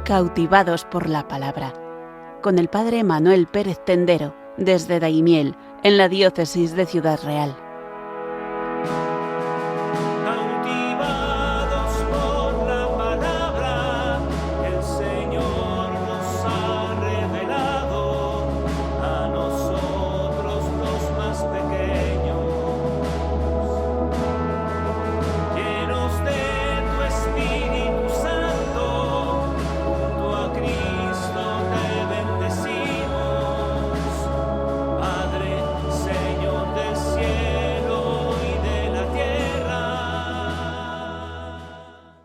Cautivados por la palabra, con el padre Manuel Pérez Tendero, desde Daimiel, en la diócesis de Ciudad Real.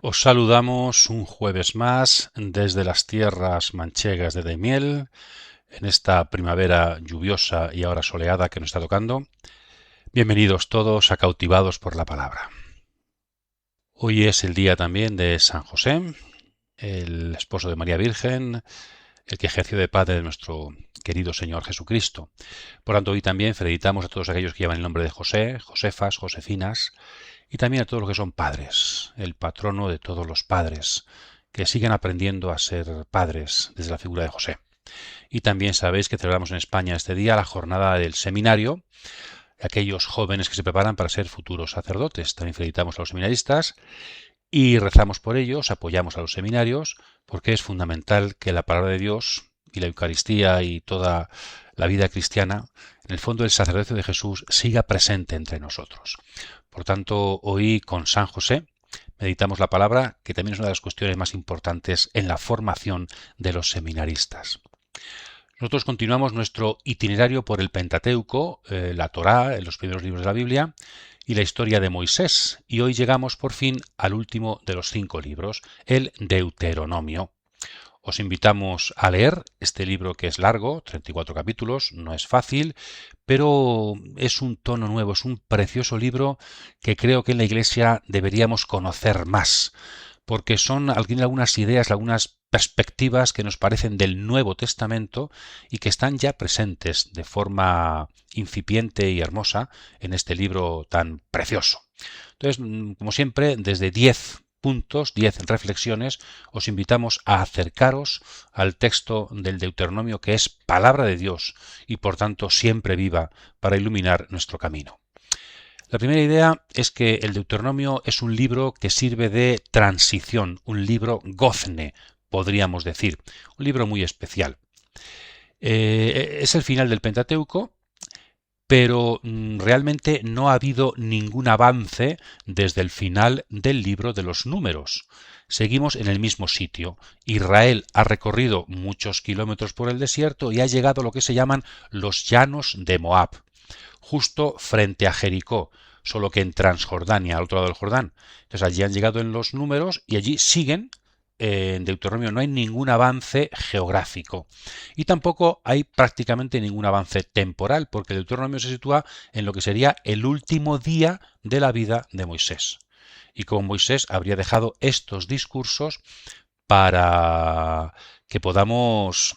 Os saludamos un jueves más desde las tierras manchegas de Daimiel, en esta primavera lluviosa y ahora soleada que nos está tocando. Bienvenidos todos a Cautivados por la Palabra. Hoy es el día también de San José, el esposo de María Virgen, el que ejerció de padre de nuestro querido Señor Jesucristo. Por tanto, hoy también felicitamos a todos aquellos que llevan el nombre de José, Josefas, Josefinas, y también a todos los que son padres, el patrono de todos los padres, que siguen aprendiendo a ser padres desde la figura de José. Y también sabéis que celebramos en España este día la jornada del seminario, aquellos jóvenes que se preparan para ser futuros sacerdotes. También felicitamos a los seminaristas y rezamos por ellos, apoyamos a los seminarios, porque es fundamental que la palabra de Dios y la Eucaristía y toda la vida cristiana, en el fondo el sacerdocio de Jesús, siga presente entre nosotros. Por tanto, hoy con San José meditamos la palabra, que también es una de las cuestiones más importantes en la formación de los seminaristas. Nosotros continuamos nuestro itinerario por el Pentateuco, la Torá, los primeros libros de la Biblia, y la historia de Moisés, y hoy llegamos por fin al último de los 5 libros, el Deuteronomio. Os invitamos a leer este libro que es largo, 34 capítulos, no es fácil, pero es un tono nuevo, es un precioso libro que creo que en la Iglesia deberíamos conocer más, porque tiene algunas ideas, algunas perspectivas que nos parecen del Nuevo Testamento y que están ya presentes de forma incipiente y hermosa en este libro tan precioso. Entonces, como siempre, desde 10 puntos, 10 reflexiones, os invitamos a acercaros al texto del Deuteronomio, que es palabra de Dios y por tanto siempre viva para iluminar nuestro camino. La primera idea es que el Deuteronomio es un libro que sirve de transición, un libro gozne, podríamos decir, un libro muy especial. Es el final del Pentateuco, pero realmente no ha habido ningún avance desde el final del libro de los Números. Seguimos en el mismo sitio. Israel ha recorrido muchos kilómetros por el desierto y ha llegado a lo que se llaman los llanos de Moab, justo frente a Jericó, solo que en Transjordania, al otro lado del Jordán. Entonces allí han llegado en los Números y allí siguen. En Deuteronomio no hay ningún avance geográfico y tampoco hay prácticamente ningún avance temporal, porque el Deuteronomio se sitúa en lo que sería el último día de la vida de Moisés. Y como Moisés habría dejado estos discursos para que podamos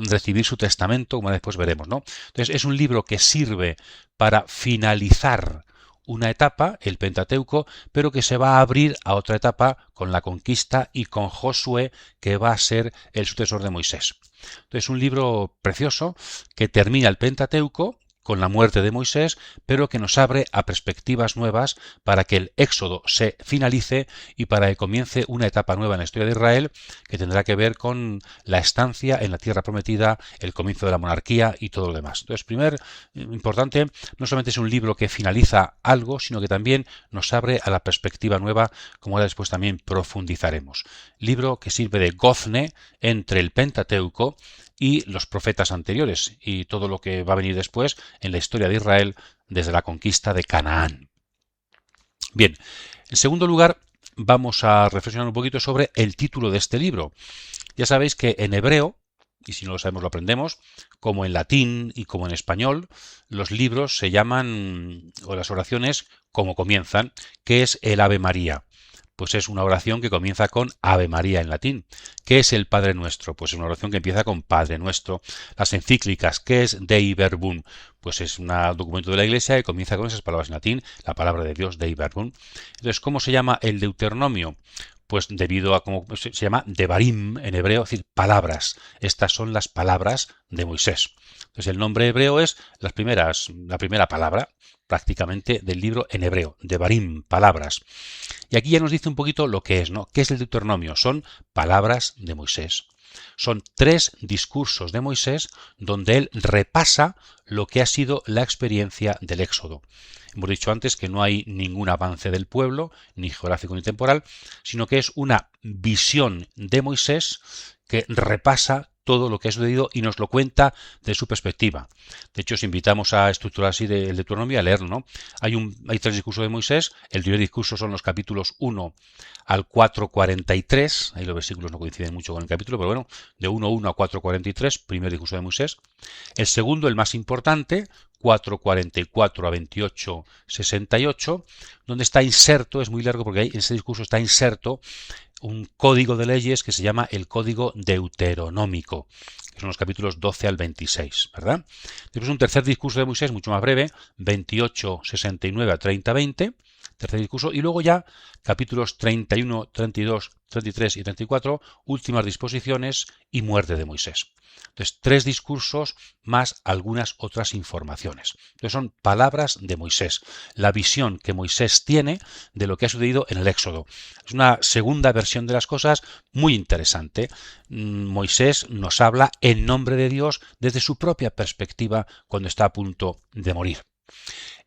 recibir su testamento, como después veremos, ¿no? Entonces es un libro que sirve para finalizar una etapa, el Pentateuco, pero que se va a abrir a otra etapa con la conquista y con Josué, que va a ser el sucesor de Moisés. Entonces, un libro precioso que termina el Pentateuco con la muerte de Moisés, pero que nos abre a perspectivas nuevas para que el Éxodo se finalice y para que comience una etapa nueva en la historia de Israel que tendrá que ver con la estancia en la tierra prometida, el comienzo de la monarquía y todo lo demás. Entonces, importante, no solamente es un libro que finaliza algo, sino que también nos abre a la perspectiva nueva, como ahora después también profundizaremos. Libro que sirve de gozne entre el Pentateuco y los profetas anteriores y todo lo que va a venir después en la historia de Israel desde la conquista de Canaán. Bien, en segundo lugar vamos a reflexionar un poquito sobre el título de este libro. Ya sabéis que en hebreo, y si no lo sabemos lo aprendemos, como en latín y como en español, los libros se llaman, o las oraciones, como comienzan, que es el Ave María. Pues es una oración que comienza con Ave María en latín. ¿Qué es el Padre Nuestro? Pues es una oración que empieza con Padre Nuestro. Las encíclicas, ¿qué es Dei Verbum? Pues es un documento de la Iglesia que comienza con esas palabras en latín, la palabra de Dios, Dei Verbum. Entonces, ¿cómo se llama el Deuteronomio? pues debido a cómo se llama Devarim en hebreo, es decir, palabras. Estas son las palabras de Moisés. Entonces el nombre hebreo es la primera palabra prácticamente del libro en hebreo, Devarim, palabras. Y aquí ya nos dice un poquito lo que es, ¿no? ¿Qué es el Deuteronomio? Son palabras de Moisés. Son 3 discursos de Moisés donde él repasa lo que ha sido la experiencia del Éxodo. Hemos dicho antes que no hay ningún avance del pueblo, ni geográfico ni temporal, sino que es una visión de Moisés que repasa todo lo que ha sucedido y nos lo cuenta de su perspectiva. De hecho, os invitamos a estructurar así el Deuteronomio, a leerlo, ¿no? Hay 3 discursos de Moisés. El primer discurso son los capítulos 1 al 4:43. Ahí los versículos no coinciden mucho con el capítulo, pero bueno, de 1:1 a 4:43, primer discurso de Moisés. El segundo, el más importante, 4:44 a 28:68, donde está inserto, es muy largo porque ahí en ese discurso está inserto un código de leyes que se llama el Código Deuteronómico, que son los capítulos 12 al 26, ¿verdad? Después un tercer discurso de Moisés, mucho más breve, 28:69 a 30:20, tercer discurso, y luego ya capítulos 31, 32, 33 y 34, últimas disposiciones y muerte de Moisés. Entonces, 3 discursos más algunas otras informaciones. Entonces, son palabras de Moisés, la visión que Moisés tiene de lo que ha sucedido en el Éxodo. Es una segunda versión de las cosas muy interesante. Moisés nos habla en nombre de Dios desde su propia perspectiva cuando está a punto de morir.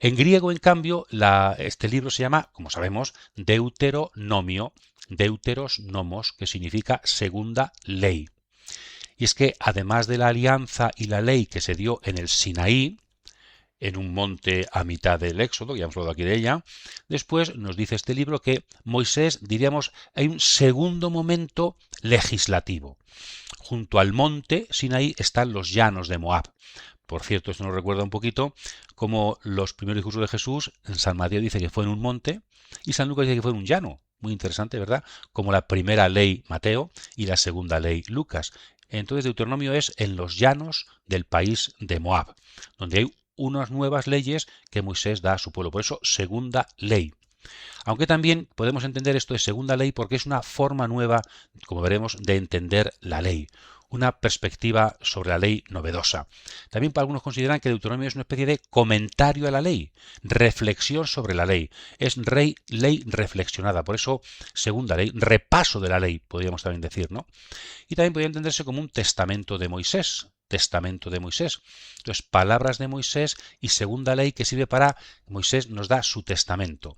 En griego, en cambio, este libro se llama, como sabemos, Deuteronomio, Deuteros nomos, que significa segunda ley. Y es que además de la alianza y la ley que se dio en el Sinaí, en un monte a mitad del Éxodo, ya hemos hablado aquí de ella, después nos dice este libro que Moisés, diríamos, hay un segundo momento legislativo. Junto al monte Sinaí están los llanos de Moab. Por cierto, esto nos recuerda un poquito como los primeros discursos de Jesús, en San Mateo dice que fue en un monte y San Lucas dice que fue en un llano. Muy interesante, ¿verdad? Como la primera ley Mateo y la segunda ley Lucas. Entonces Deuteronomio es en los llanos del país de Moab, donde hay unas nuevas leyes que Moisés da a su pueblo. Por eso, segunda ley. Aunque también podemos entender esto de segunda ley porque es una forma nueva, como veremos, de entender la ley. Una perspectiva sobre la ley novedosa. También algunos consideran que Deuteronomio es una especie de comentario a la ley, reflexión sobre la ley. Es ley reflexionada, por eso segunda ley, repaso de la ley, podríamos también decir, ¿no? Y también podría entenderse como un testamento de Moisés. Testamento de Moisés. Entonces, palabras de Moisés y segunda ley que sirve para Moisés nos da su testamento.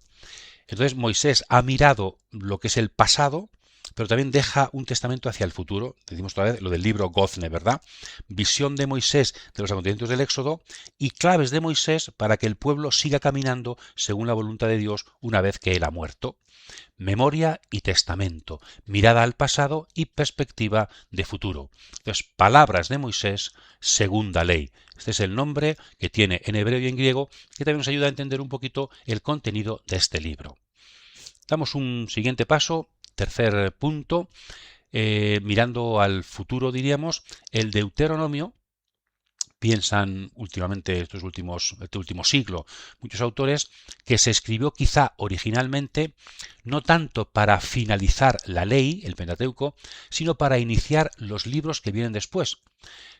Entonces, Moisés ha mirado lo que es el pasado, pero también deja un testamento hacia el futuro. Decimos otra vez lo del libro Gozne, ¿verdad? Visión de Moisés de los acontecimientos del Éxodo y claves de Moisés para que el pueblo siga caminando según la voluntad de Dios una vez que él ha muerto. Memoria y testamento, mirada al pasado y perspectiva de futuro. Entonces, palabras de Moisés, segunda ley. Este es el nombre que tiene en hebreo y en griego, que también nos ayuda a entender un poquito el contenido de este libro. Damos un siguiente paso, tercer punto, mirando al futuro, diríamos, el Deuteronomio. Piensan últimamente, este último siglo, muchos autores, que se escribió quizá originalmente no tanto para finalizar la ley, el Pentateuco, sino para iniciar los libros que vienen después,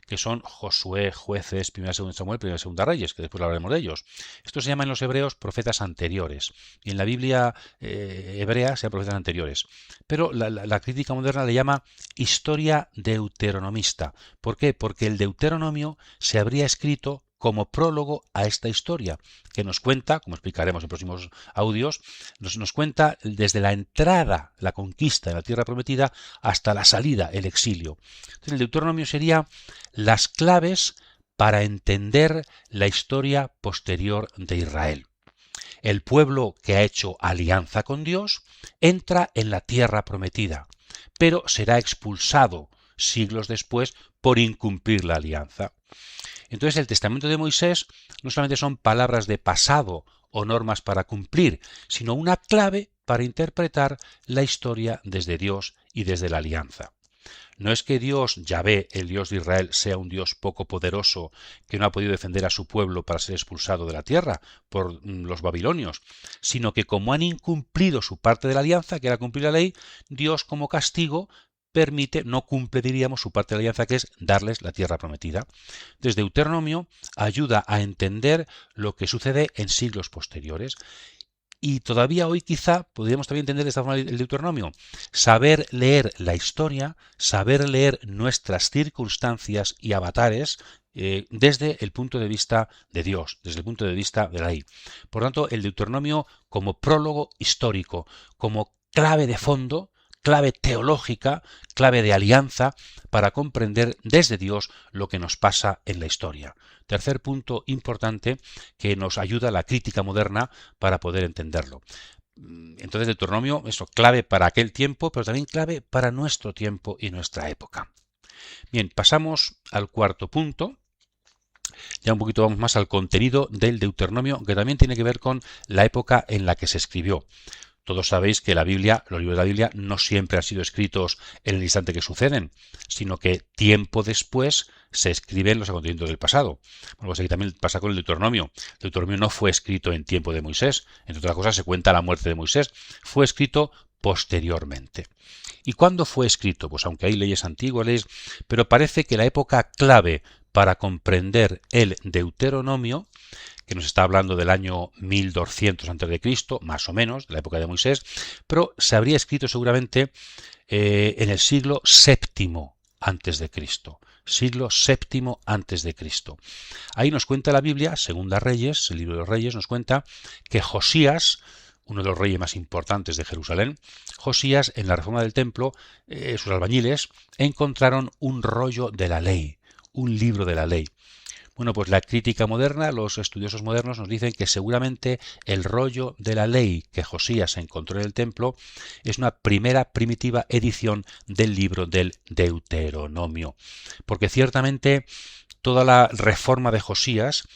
que son Josué, Jueces, 1 y 2 Samuel, 1 y 2 Reyes, que después hablaremos de ellos. Estos se llaman en los hebreos profetas anteriores, y en la Biblia hebrea se llaman profetas anteriores. Pero la crítica moderna le llama historia deuteronomista. ¿Por qué? Porque el Deuteronomio se habría escrito como prólogo a esta historia, que nos cuenta, como explicaremos en próximos audios, nos cuenta desde la entrada, la conquista de la tierra prometida, hasta la salida, el exilio. Entonces, el Deuteronomio sería las claves para entender la historia posterior de Israel. El pueblo que ha hecho alianza con Dios entra en la tierra prometida, pero será expulsado siglos después por incumplir la alianza. Entonces el testamento de Moisés no solamente son palabras de pasado o normas para cumplir, sino una clave para interpretar la historia desde Dios y desde la alianza. No es que Dios, Yahvé, el Dios de Israel, sea un Dios poco poderoso que no ha podido defender a su pueblo para ser expulsado de la tierra por los babilonios, sino que como han incumplido su parte de la alianza, que era cumplir la ley, Dios como castigo no cumple, diríamos, su parte de la alianza, que es darles la tierra prometida. Desde Deuteronomio ayuda a entender lo que sucede en siglos posteriores. Y todavía hoy quizá podríamos también entender de esta forma el Deuteronomio. Saber leer la historia, saber leer nuestras circunstancias y avatares desde el punto de vista de Dios, desde el punto de vista de la ley. Por tanto, el Deuteronomio como prólogo histórico, como clave de fondo, clave teológica, clave de alianza para comprender desde Dios lo que nos pasa en la historia. Tercer punto importante que nos ayuda a la crítica moderna para poder entenderlo. Entonces, Deuteronomio, eso, clave para aquel tiempo, pero también clave para nuestro tiempo y nuestra época. Bien, pasamos al cuarto punto. Ya un poquito vamos más al contenido del Deuteronomio, que también tiene que ver con la época en la que se escribió. Todos sabéis que la Biblia, los libros de la Biblia, no siempre han sido escritos en el instante que suceden, sino que tiempo después se escriben los acontecimientos del pasado. Bueno, pues aquí también pasa con el Deuteronomio. El Deuteronomio no fue escrito en tiempo de Moisés. Entre otras cosas, se cuenta la muerte de Moisés. Fue escrito posteriormente. ¿Y cuándo fue escrito? Pues aunque hay leyes antiguas, pero parece que la época clave para comprender el Deuteronomio, que nos está hablando del año 1200 a.C., más o menos, de la época de Moisés, pero se habría escrito seguramente en el siglo VII a.C., siglo VII a.C. Ahí nos cuenta la Biblia, Segunda Reyes, el libro de los Reyes, nos cuenta que Josías, uno de los reyes más importantes de Jerusalén, Josías, en la reforma del templo, sus albañiles encontraron un rollo de la ley, un libro de la ley. Bueno, pues la crítica moderna, los estudiosos modernos nos dicen que seguramente el rollo de la ley que Josías encontró en el templo es una primera primitiva edición del libro del Deuteronomio. Porque ciertamente toda la reforma de Josías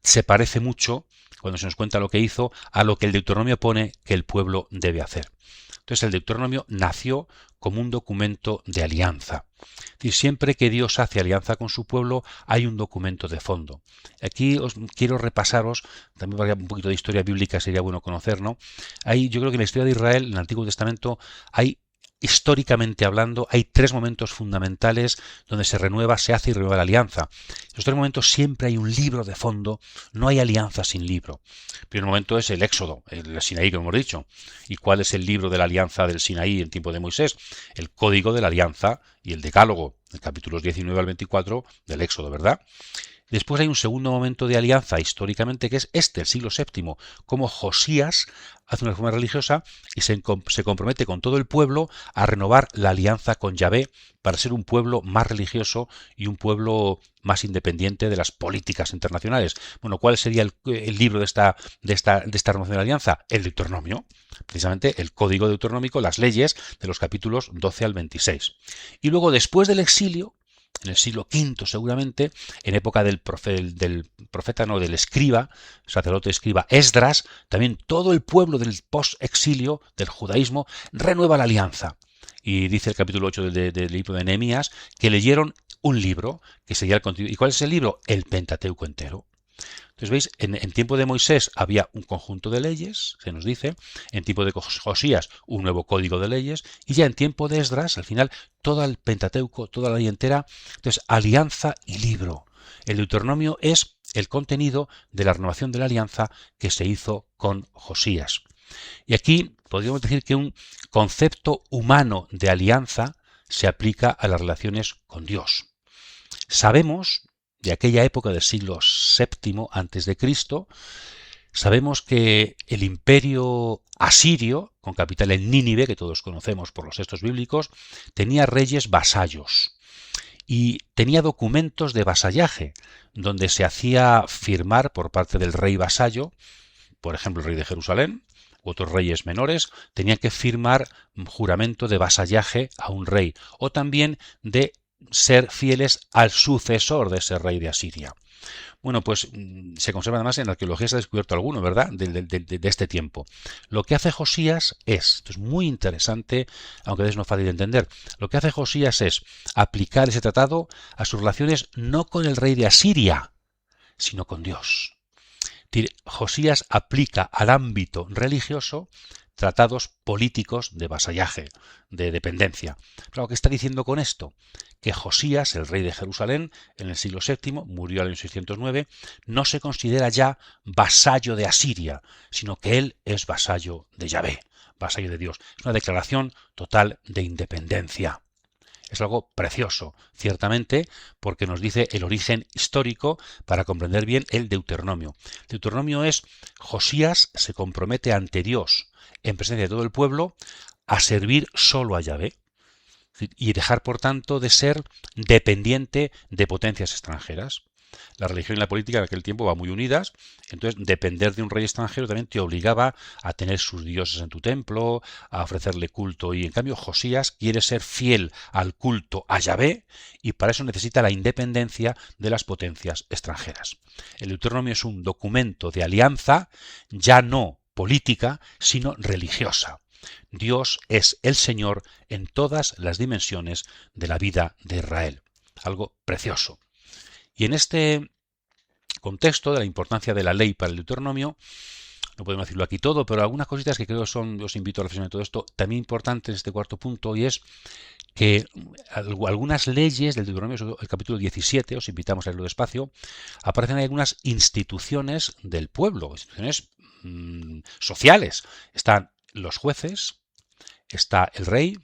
se parece mucho, cuando se nos cuenta lo que hizo, a lo que el Deuteronomio pone que el pueblo debe hacer. Entonces el Deuteronomio nació como un documento de alianza. Y siempre que Dios hace alianza con su pueblo hay un documento de fondo. Aquí os quiero repasaros, también para un poquito de historia bíblica sería bueno conocer, ¿no? Yo creo que en la historia de Israel, en el Antiguo Testamento, históricamente hablando, hay tres momentos fundamentales donde se hace y renueva la alianza. En los tres momentos siempre hay un libro de fondo, no hay alianza sin libro. El primer momento es el Éxodo, el Sinaí, como hemos dicho. ¿Y cuál es el libro de la alianza del Sinaí en tiempo de Moisés? El Código de la Alianza y el Decálogo, en capítulos 19 al 24 del Éxodo, ¿verdad? Después hay un segundo momento de alianza históricamente que es el siglo VII, como Josías hace una reforma religiosa y se compromete con todo el pueblo a renovar la alianza con Yahvé para ser un pueblo más religioso y un pueblo más independiente de las políticas internacionales. Bueno, ¿cuál sería el libro de esta renovación de la alianza? El Deuteronomio, precisamente el Código Deuteronómico, las leyes de los capítulos 12 al 26. Y luego, después del exilio, en el siglo V seguramente, en época del escriba, sacerdote escriba Esdras, también todo el pueblo del post-exilio, del judaísmo, renueva la alianza. Y dice el capítulo 8 del libro de Nehemías que leyeron un libro que sería el contenido. ¿Y cuál es el libro? El Pentateuco entero. Entonces, veis, en tiempo de Moisés había un conjunto de leyes, se nos dice, en tiempo de Josías un nuevo código de leyes, y ya en tiempo de Esdras, al final, todo el Pentateuco, toda la ley entera. Entonces, alianza y libro. El Deuteronomio es el contenido de la renovación de la alianza que se hizo con Josías. Y aquí podríamos decir que un concepto humano de alianza se aplica a las relaciones con Dios. Sabemos, de aquella época del siglo VII a.C., sabemos que el imperio asirio, con capital en Nínive, que todos conocemos por los textos bíblicos, tenía reyes vasallos y tenía documentos de vasallaje, donde se hacía firmar por parte del rey vasallo, por ejemplo el rey de Jerusalén, u otros reyes menores, tenían que firmar un juramento de vasallaje a un rey, o también de ser fieles al sucesor de ese rey de Asiria. Bueno, pues se conserva además en la arqueología, se ha descubierto alguno, ¿verdad?, de este tiempo. Lo que hace Josías esto es muy interesante, aunque es no fácil de entender, lo que hace Josías es aplicar ese tratado a sus relaciones no con el rey de Asiria, sino con Dios. Josías aplica al ámbito religioso tratados políticos de vasallaje, de dependencia. Claro, ¿qué está diciendo con esto? Que Josías, el rey de Jerusalén, en el siglo VII, murió en el año 609, no se considera ya vasallo de Asiria, sino que él es vasallo de Yahvé, vasallo de Dios. Es una declaración total de independencia. Es algo precioso, ciertamente, porque nos dice el origen histórico para comprender bien el Deuteronomio. Deuteronomio es Josías se compromete ante Dios, en presencia de todo el pueblo, a servir solo a Yahvé y dejar, por tanto, de ser dependiente de potencias extranjeras. La religión y la política en aquel tiempo van muy unidas, entonces depender de un rey extranjero también te obligaba a tener sus dioses en tu templo, a ofrecerle culto, y en cambio Josías quiere ser fiel al culto a Yahvé y para eso necesita la independencia de las potencias extranjeras. El Deuteronomio es un documento de alianza ya no política, sino religiosa. Dios es el Señor en todas las dimensiones de la vida de Israel. Algo precioso. Y en este contexto de la importancia de la ley para el Deuteronomio, no podemos decirlo aquí todo, pero algunas cositas que creo son, os invito a reflexionar en todo esto, también importante en este cuarto punto, y es que algunas leyes del Deuteronomio, el capítulo 17, os invitamos a leerlo despacio, aparecen ahí algunas instituciones del pueblo, instituciones sociales. Están los jueces, está el rey,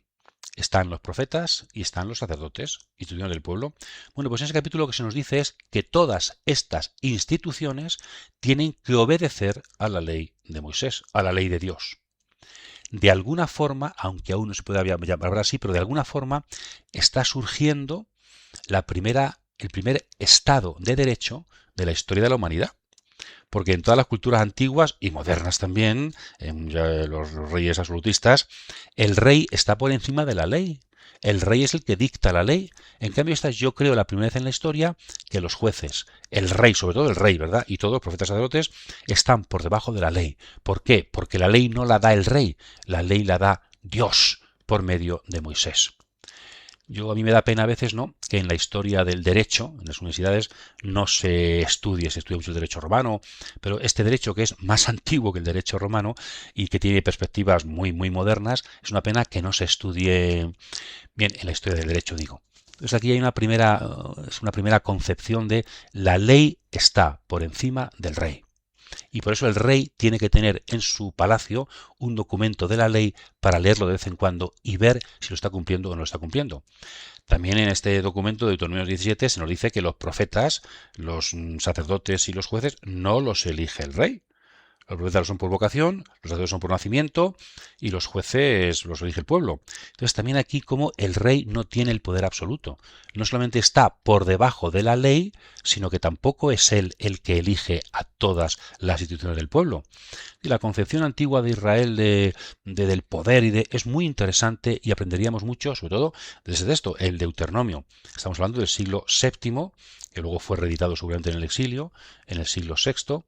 están los profetas y están los sacerdotes, instituciones del pueblo. Bueno, pues en ese capítulo lo que se nos dice es que todas estas instituciones tienen que obedecer a la ley de Moisés, a la ley de Dios. De alguna forma, aunque aún no se puede llamar así, pero de alguna forma está surgiendo el primer estado de derecho de la historia de la humanidad. Porque en todas las culturas antiguas y modernas también, en los reyes absolutistas, el rey está por encima de la ley. El rey es el que dicta la ley. En cambio, esta es, yo creo, la primera vez en la historia que los jueces, el rey, sobre todo el rey, ¿verdad?, y todos los profetas sacerdotes, están por debajo de la ley. ¿Por qué? Porque la ley no la da el rey, la ley la da Dios por medio de Moisés. A mí me da pena a veces, ¿no?, que en la historia del derecho, en las universidades, no se estudia mucho el derecho romano, pero este derecho, que es más antiguo que el derecho romano y que tiene perspectivas muy, muy modernas, es una pena que no se estudie bien en la historia del derecho, digo. Entonces aquí hay una primera concepción de la ley está por encima del rey. Y por eso el rey tiene que tener en su palacio un documento de la ley para leerlo de vez en cuando y ver si lo está cumpliendo o no lo está cumpliendo. También en este documento de Deuteronomio 17 se nos dice que los profetas, los sacerdotes y los jueces no los elige el rey. Los profetas son por vocación, los sacerdotes son por nacimiento y los jueces los elige el pueblo. Entonces también aquí como el rey no tiene el poder absoluto. No solamente está por debajo de la ley, sino que tampoco es él el que elige a todas las instituciones del pueblo. Y la concepción antigua de Israel del poder es muy interesante y aprenderíamos mucho, sobre todo desde esto, el Deuteronomio. Estamos hablando del siglo VII, que luego fue reeditado seguramente en el exilio, en el siglo VI,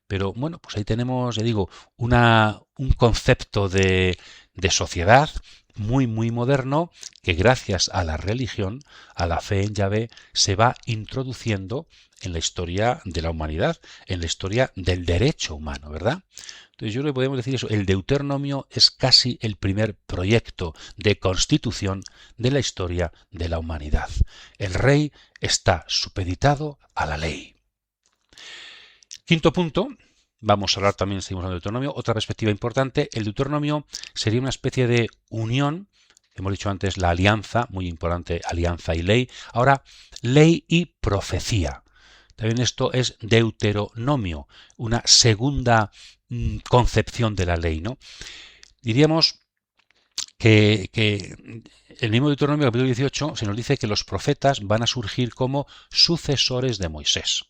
pero bueno, pues ahí tenemos, ya digo, un concepto de sociedad muy, muy moderno que gracias a la religión, a la fe en Yahvé, se va introduciendo en la historia de la humanidad, en la historia del derecho humano, ¿verdad? Entonces yo creo que podemos decir eso, el Deuteronomio es casi el primer proyecto de constitución de la historia de la humanidad. El rey está supeditado a la ley. Quinto punto, vamos a hablar también, seguimos hablando de Deuteronomio, otra perspectiva importante, el Deuteronomio sería una especie de unión, hemos dicho antes la alianza, muy importante, alianza y ley, ahora ley y profecía. También esto es Deuteronomio, una segunda concepción de la ley, ¿no? Diríamos que el mismo Deuteronomio, capítulo 18, se nos dice que los profetas van a surgir como sucesores de Moisés.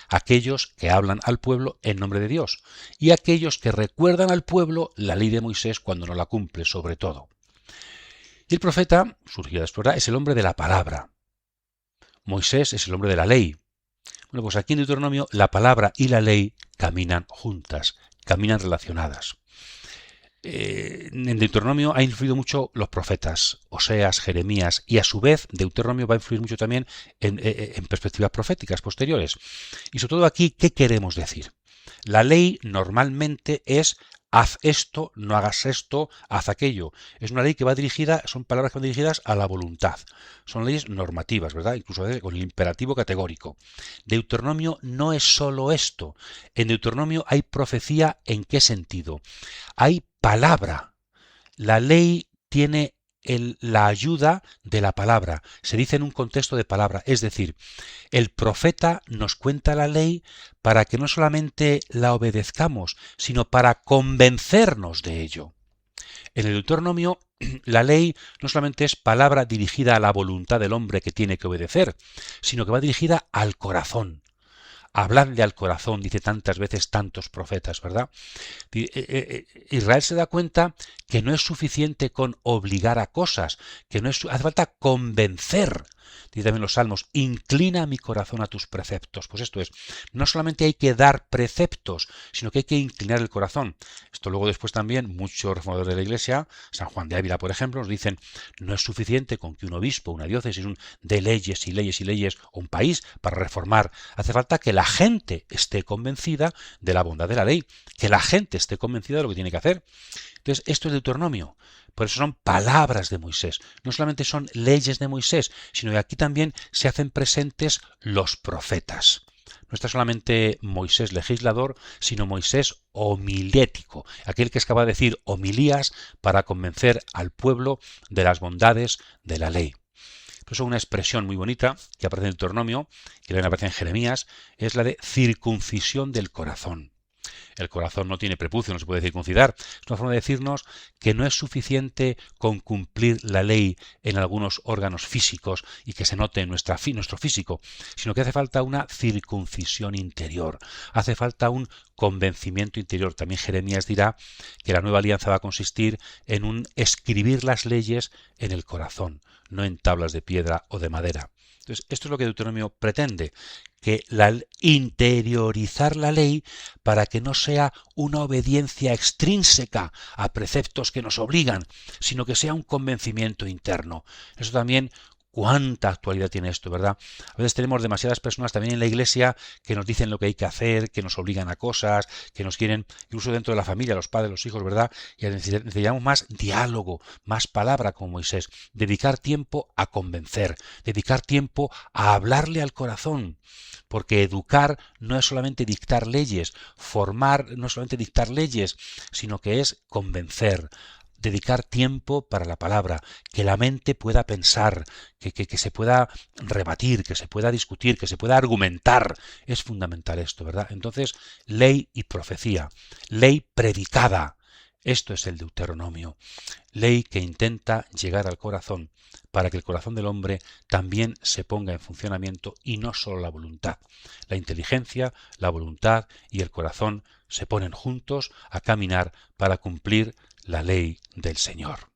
Aquellos que hablan al pueblo en nombre de Dios y aquellos que recuerdan al pueblo la ley de Moisés cuando no la cumple, sobre todo. Y el profeta, surgirá después, es el hombre de la palabra. Moisés es el hombre de la ley. Bueno, pues aquí en Deuteronomio la palabra y la ley caminan juntas, caminan relacionadas. En Deuteronomio ha influido mucho los profetas, Oseas, Jeremías, y a su vez Deuteronomio va a influir mucho también en perspectivas proféticas posteriores. Y sobre todo aquí, ¿qué queremos decir? La ley normalmente es haz esto, no hagas esto, haz aquello. Es una ley que va dirigida, son palabras que van dirigidas a la voluntad. Son leyes normativas, ¿verdad? Incluso a veces con el imperativo categórico. Deuteronomio no es solo esto. En Deuteronomio hay profecía. ¿En qué sentido? Hay palabra. La ley tiene la ayuda de la palabra. Se dice en un contexto de palabra. Es decir, el profeta nos cuenta la ley para que no solamente la obedezcamos, sino para convencernos de ello. En el Deuteronomio, la ley no solamente es palabra dirigida a la voluntad del hombre que tiene que obedecer, sino que va dirigida al corazón. Habladle al corazón, dice tantas veces tantos profetas, ¿verdad? Israel se da cuenta que no es suficiente con obligar a cosas, que no es, hace falta convencer. Dice también los salmos, inclina mi corazón a tus preceptos. Pues esto es, no solamente hay que dar preceptos, sino que hay que inclinar el corazón. Esto luego después también muchos reformadores de la Iglesia, San Juan de Ávila por ejemplo, nos dicen, no es suficiente con que un obispo, una diócesis, de leyes y leyes y leyes, o un país para reformar. Hace falta que la gente esté convencida de la bondad de la ley, que la gente esté convencida de lo que tiene que hacer. Entonces, esto es Deuteronomio. Por eso son palabras de Moisés. No solamente son leyes de Moisés, sino que aquí también se hacen presentes los profetas. No está solamente Moisés legislador, sino Moisés homilético, aquel que es capaz de decir homilías para convencer al pueblo de las bondades de la ley. Por eso una expresión muy bonita que aparece en Deuteronomio, que también aparece en Jeremías, es la de circuncisión del corazón. El corazón no tiene prepucio, no se puede circuncidar. Es una forma de decirnos que no es suficiente con cumplir la ley en algunos órganos físicos y que se note en nuestro físico, sino que hace falta una circuncisión interior, hace falta un convencimiento interior. También Jeremías dirá que la nueva alianza va a consistir en un escribir las leyes en el corazón, no en tablas de piedra o de madera. Entonces, esto es lo que Deuteronomio pretende, que interiorizar la ley para que no sea una obediencia extrínseca a preceptos que nos obligan, sino que sea un convencimiento interno. Eso también, cuánta actualidad tiene esto, ¿verdad? A veces tenemos demasiadas personas también en la Iglesia que nos dicen lo que hay que hacer, que nos obligan a cosas, que nos quieren, incluso dentro de la familia, los padres, los hijos, ¿verdad? Y necesitamos más diálogo, más palabra como Moisés, dedicar tiempo a convencer, dedicar tiempo a hablarle al corazón. Porque educar no es solamente dictar leyes, formar no es solamente dictar leyes, sino que es convencer, dedicar tiempo para la palabra, que la mente pueda pensar, que se pueda rebatir, que se pueda discutir, que se pueda argumentar. Es fundamental esto, ¿verdad? Entonces, ley y profecía, ley predicada. Esto es el Deuteronomio, ley que intenta llegar al corazón para que el corazón del hombre también se ponga en funcionamiento y no solo la voluntad. La inteligencia, la voluntad y el corazón se ponen juntos a caminar para cumplir la ley del Señor.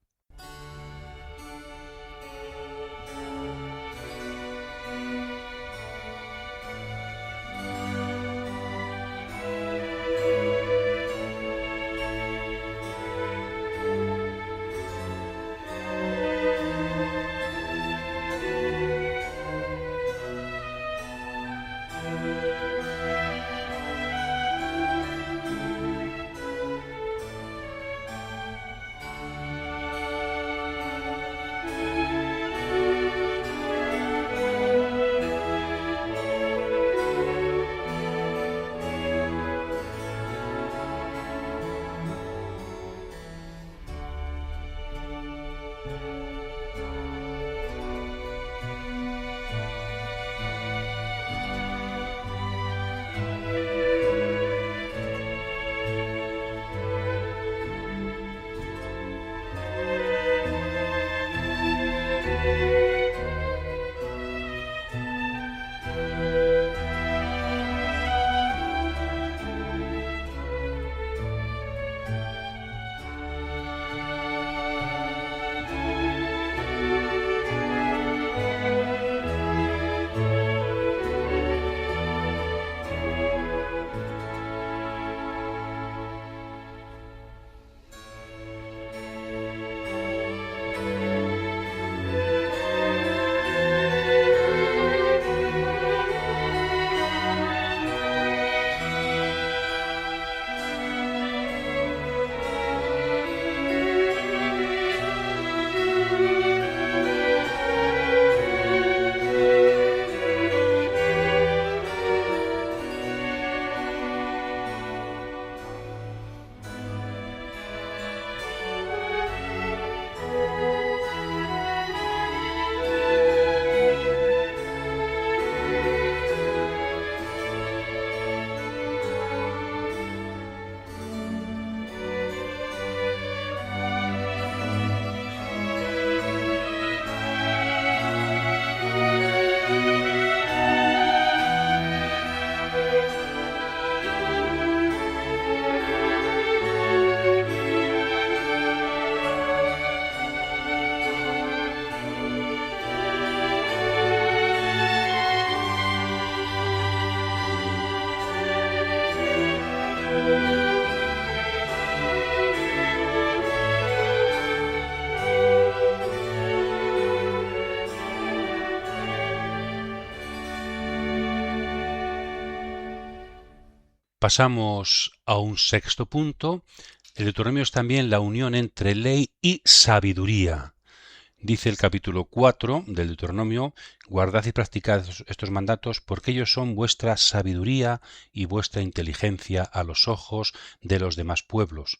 Pasamos a un sexto punto. El Deuteronomio es también la unión entre ley y sabiduría. Dice el capítulo 4 del Deuteronomio: guardad y practicad estos mandatos, porque ellos son vuestra sabiduría y vuestra inteligencia a los ojos de los demás pueblos,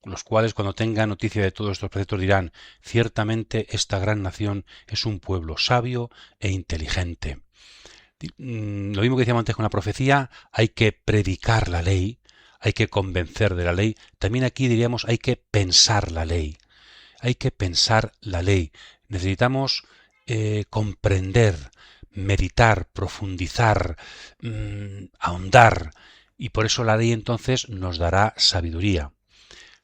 los cuales, cuando tengan noticia de todos estos preceptos, dirán: ciertamente esta gran nación es un pueblo sabio e inteligente. Lo mismo que decíamos antes con la profecía, hay que predicar la ley, hay que convencer de la ley. También aquí diríamos hay que pensar la ley. Hay que pensar la ley. Necesitamos comprender, meditar, profundizar, ahondar. Y por eso la ley entonces nos dará sabiduría.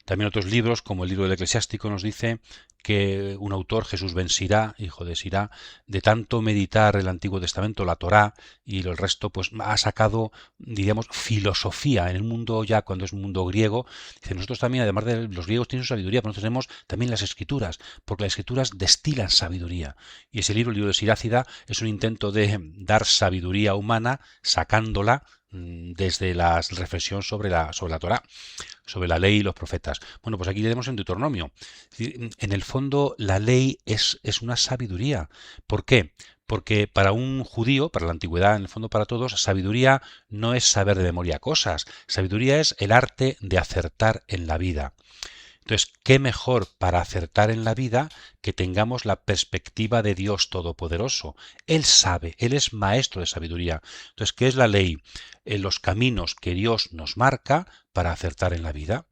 También otros libros, como el libro del Eclesiástico, nos dice que un autor, Jesús ben Sirá, hijo de Sirá, de tanto meditar el Antiguo Testamento, la Torá y el resto, pues ha sacado, diríamos, filosofía en el mundo ya cuando es un mundo griego. Dice, nosotros también, además de los griegos, tienen su sabiduría, pero nosotros tenemos también las Escrituras, porque las Escrituras destilan sabiduría. Y ese libro, el libro de Sirácida, es un intento de dar sabiduría humana, sacándola desde la reflexión sobre la Torá, sobre la ley y los profetas. Bueno, pues aquí tenemos en Deuteronomio. En el fondo, la ley es una sabiduría. ¿Por qué? Porque para un judío, para la antigüedad, en el fondo para todos, sabiduría no es saber de memoria cosas. Sabiduría es el arte de acertar en la vida. Entonces, ¿qué mejor para acertar en la vida que tengamos la perspectiva de Dios Todopoderoso? Él sabe, Él es maestro de sabiduría. Entonces, ¿qué es la ley? Los caminos que Dios nos marca para acertar en la vida.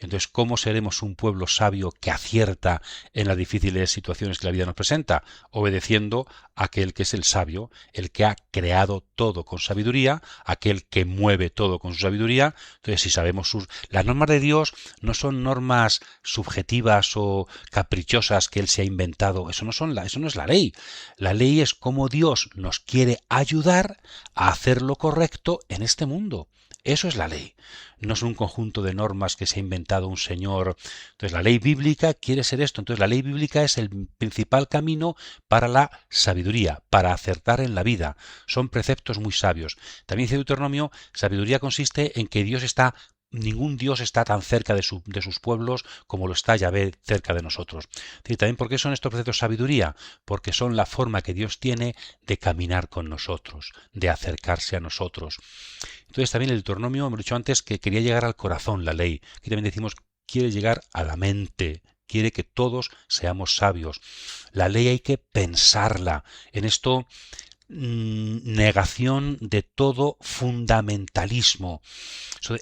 Entonces, ¿cómo seremos un pueblo sabio que acierta en las difíciles situaciones que la vida nos presenta? Obedeciendo a aquel que es el sabio, el que ha creado todo con sabiduría, aquel que mueve todo con su sabiduría. Entonces, si sabemos las normas de Dios no son normas subjetivas o caprichosas que Él se ha inventado. Eso no es la ley. La ley es cómo Dios nos quiere ayudar a hacer lo correcto en este mundo. Eso es la ley. No es un conjunto de normas que se ha inventado un señor. Entonces la ley bíblica quiere ser esto. Entonces la ley bíblica es el principal camino para la sabiduría, para acertar en la vida. Son preceptos muy sabios. También dice Deuteronomio, sabiduría consiste en que ningún Dios está tan cerca de sus pueblos como lo está Yahvé cerca de nosotros. Y también, ¿por qué son estos preceptos sabiduría? Porque son la forma que Dios tiene de caminar con nosotros, de acercarse a nosotros. Entonces también el Deuteronomio, hemos dicho antes que quería llegar al corazón la ley. Aquí también decimos, quiere llegar a la mente, quiere que todos seamos sabios. La ley hay que pensarla. En esto, negación de todo fundamentalismo.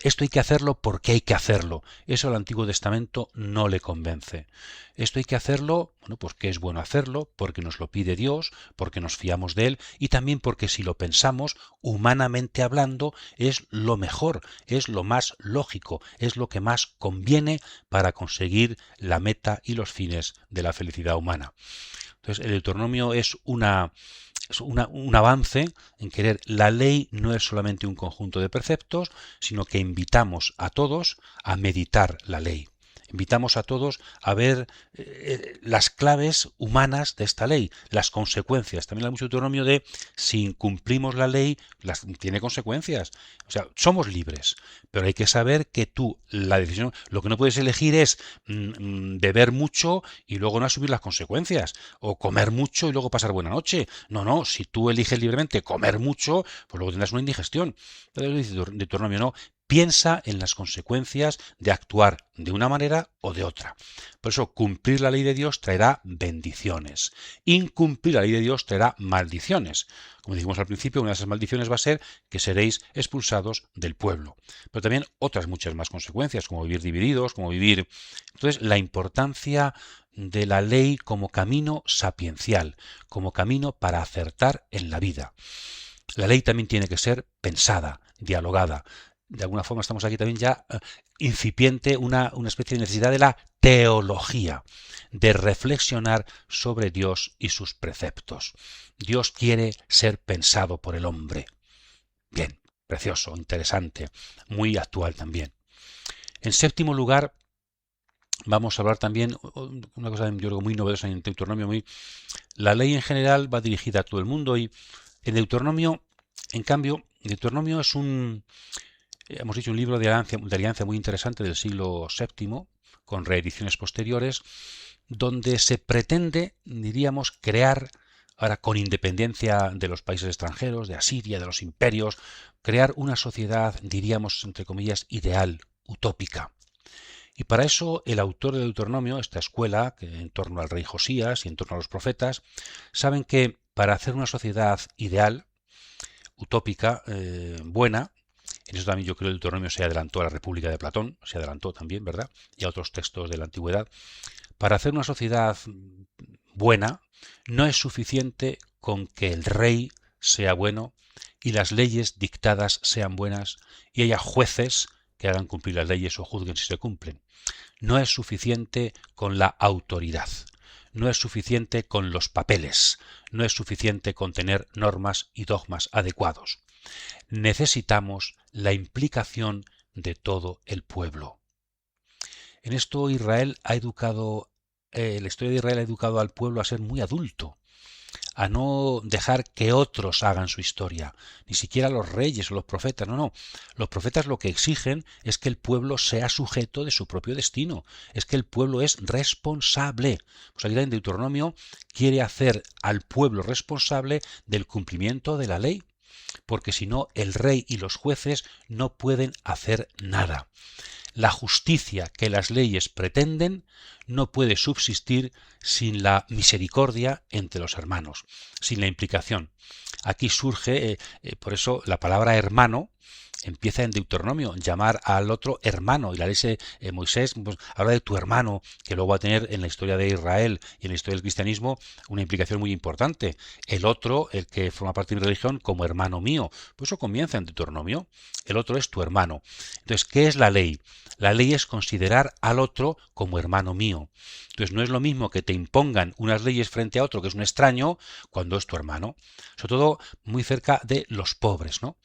Esto hay que hacerlo porque hay que hacerlo. Eso al Antiguo Testamento no le convence. Esto hay que hacerlo, bueno, porque es bueno hacerlo, porque nos lo pide Dios, porque nos fiamos de Él y también porque si lo pensamos, humanamente hablando, es lo mejor, es lo más lógico, es lo que más conviene para conseguir la meta y los fines de la felicidad humana. Entonces, el Deuteronomio es un avance en querer. La ley no es solamente un conjunto de preceptos, sino que invitamos a todos a meditar la ley. Invitamos a todos a ver las claves humanas de esta ley, las consecuencias. También hay mucho Deuteronomio de si incumplimos la ley, tiene consecuencias. O sea, somos libres, pero hay que saber que la decisión, lo que no puedes elegir es beber mucho y luego no asumir las consecuencias, o comer mucho y luego pasar buena noche. No, si tú eliges libremente comer mucho, pues luego tendrás una indigestión. Entonces dice Deuteronomio, no. Piensa en las consecuencias de actuar de una manera o de otra. Por eso, cumplir la ley de Dios traerá bendiciones. Incumplir la ley de Dios traerá maldiciones. Como dijimos al principio, una de esas maldiciones va a ser que seréis expulsados del pueblo. Pero también otras muchas más consecuencias, como vivir divididos, como vivir... Entonces, la importancia de la ley como camino sapiencial, como camino para acertar en la vida. La ley también tiene que ser pensada, dialogada. De alguna forma estamos aquí también ya incipiente una especie de necesidad de la teología, de reflexionar sobre Dios y sus preceptos. Dios quiere ser pensado por el hombre. Bien, precioso, interesante, muy actual también. En séptimo lugar, vamos a hablar también, una cosa yo creo muy novedosa en Deuteronomio, la ley en general va dirigida a todo el mundo y en Deuteronomio, en cambio, Deuteronomio es hemos dicho un libro de alianza muy interesante del siglo VII, con reediciones posteriores, donde se pretende, diríamos, crear, ahora con independencia de los países extranjeros, de Asiria, de los imperios, crear una sociedad, diríamos, entre comillas, ideal, utópica. Y para eso el autor de Deuteronomio, esta escuela, que en torno al rey Josías y en torno a los profetas, saben que para hacer una sociedad ideal, utópica, buena, en eso también yo creo que el Deuteronomio se adelantó a la República de Platón, se adelantó también, ¿verdad? Y a otros textos de la antigüedad. Para hacer una sociedad buena, no es suficiente con que el rey sea bueno y las leyes dictadas sean buenas y haya jueces que hagan cumplir las leyes o juzguen si se cumplen. No es suficiente con la autoridad. No es suficiente con los papeles. No es suficiente con tener normas y dogmas adecuados. Necesitamos la implicación de todo el pueblo. En esto Israel ha educado, la historia de Israel ha educado al pueblo a ser muy adulto, a no dejar que otros hagan su historia, ni siquiera los reyes o los profetas, no. Los profetas lo que exigen es que el pueblo sea sujeto de su propio destino, es que el pueblo es responsable. Pues aquí en Deuteronomio quiere hacer al pueblo responsable del cumplimiento de la ley, porque si no, el rey y los jueces no pueden hacer nada. La justicia que las leyes pretenden no puede subsistir sin la misericordia entre los hermanos, sin la implicación. Aquí surge, por eso la palabra hermano empieza en Deuteronomio, llamar al otro hermano, y la ley Moisés pues, habla de tu hermano, que luego va a tener en la historia de Israel y en la historia del cristianismo una implicación muy importante. El otro, el que forma parte de mi religión, como hermano mío. Pues eso comienza en Deuteronomio. El otro es tu hermano. Entonces, ¿qué es la ley? La ley es considerar al otro como hermano mío. Entonces, no es lo mismo que te impongan unas leyes frente a otro que es un extraño cuando es tu hermano. Sobre todo muy cerca de los pobres, ¿no?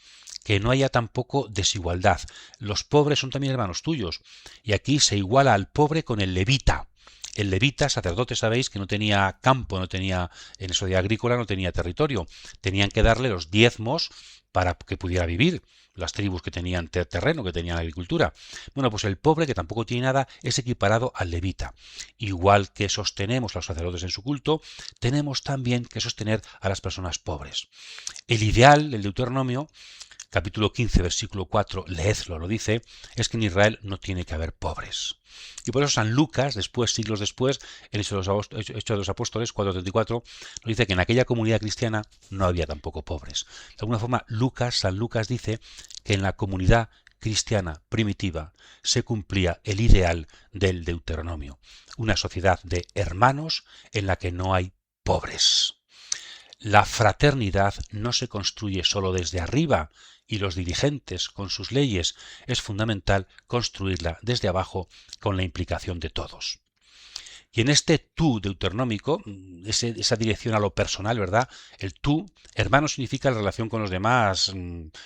Que no haya tampoco desigualdad. Los pobres son también hermanos tuyos. Y aquí se iguala al pobre con el levita. El levita, sacerdote, sabéis que no tenía campo, no tenía, en eso de agrícola, no tenía territorio. Tenían que darle los diezmos para que pudiera vivir. Las tribus que tenían terreno, que tenían agricultura. Bueno, pues el pobre, que tampoco tiene nada, es equiparado al levita. Igual que sostenemos a los sacerdotes en su culto, tenemos también que sostener a las personas pobres. El ideal del Deuteronomio, capítulo 15, versículo 4, leedlo, lo dice, es que en Israel no tiene que haber pobres. Y por eso San Lucas, después, siglos después, en Hechos de los Apóstoles 4:34, nos dice que en aquella comunidad cristiana no había tampoco pobres. De alguna forma, San Lucas dice que en la comunidad cristiana primitiva se cumplía el ideal del Deuteronomio, una sociedad de hermanos en la que no hay pobres. La fraternidad no se construye solo desde arriba y los dirigentes con sus leyes, es fundamental construirla desde abajo con la implicación de todos. Y en este tú deuteronómico, esa dirección a lo personal, ¿verdad? El tú, hermano, significa la relación con los demás